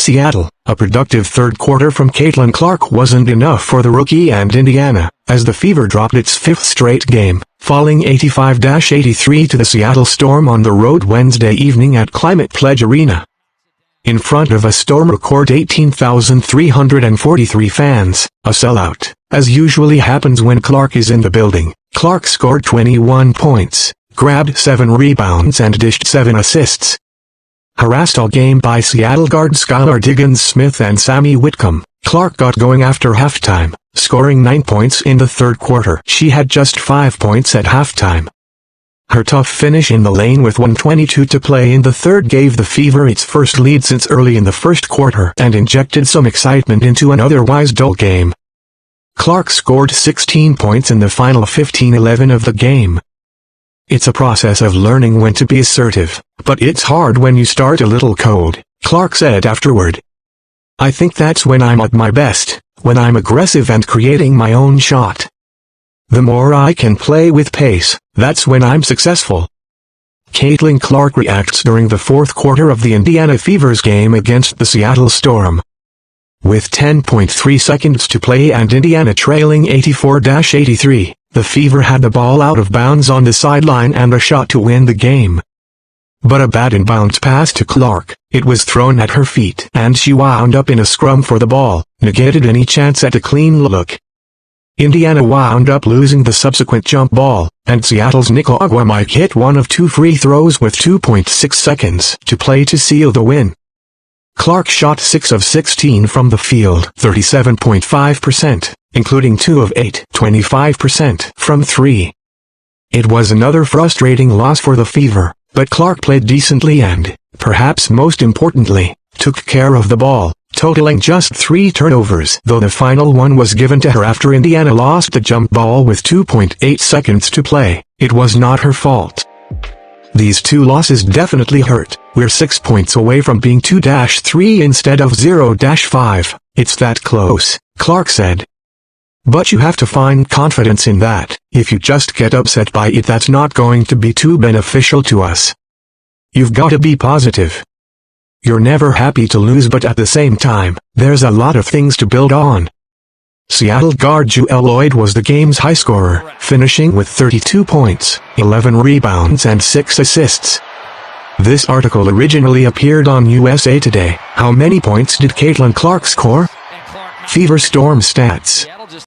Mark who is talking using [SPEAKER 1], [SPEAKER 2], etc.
[SPEAKER 1] Seattle. A productive third quarter from Caitlin Clark wasn't enough for the rookie and Indiana, as the Fever dropped its fifth straight game, falling 85-83 to the Seattle Storm on the road Wednesday evening at Climate Pledge Arena. In front of a Storm record 18,343 fans, a sellout, as usually happens when Clark is in the building. Clark scored 21 points, grabbed 7 rebounds and dished 7 assists. Harassed all game by Seattle guards Skylar Diggins-Smith and Sammy Whitcomb, Clark got going after halftime, scoring 9 points in the third quarter. She had just 5 points at halftime. Her tough finish in the lane with 1:22 to play in the third gave the Fever its first lead since early in the first quarter and injected some excitement into an otherwise dull game. Clark scored 16 points in the final 15-11 of the game. It's a process of learning when to be assertive, but it's hard when you start a little cold, Clark said afterward. I think that's when I'm at my best, when I'm aggressive and creating my own shot. The more I can play with pace, that's when I'm successful. Caitlin Clark reacts during the fourth quarter of the Indiana Fever's game against the Seattle Storm. With 10.3 seconds to play and Indiana trailing 84-83, the Fever had the ball out of bounds on the sideline and a shot to win the game. But a bad inbounds pass to Clark, it was thrown at her feet and she wound up in a scrum for the ball, negated any chance at a clean look. Indiana wound up losing the subsequent jump ball, and Seattle's Nicole Agwamike hit one of 2 free throws with 2.6 seconds to play to seal the win. Clark shot 6 of 16 from the field, 37.5%, including 2 of 8, 25% from 3. It was another frustrating loss for the Fever, but Clark played decently and, perhaps most importantly, took care of the ball, totaling just 3 turnovers, though the final one was given to her after Indiana lost the jump ball with 2.8 seconds to play. It was not her fault. These 2 losses definitely hurt. We're 6 points away from being 2-3 instead of 0-5. It's that close, Clark said. But you have to find confidence in that. If you just get upset by it, that's not going to be too beneficial to us. You've got to be positive. You're never happy to lose, but at the same time, there's a lot of things to build on. Seattle guard Jewell Lloyd was the game's high scorer, finishing with 32 points, 11 rebounds and 6 assists. This article originally appeared on USA Today. How many points did Caitlin Clark score? Fever Storm stats.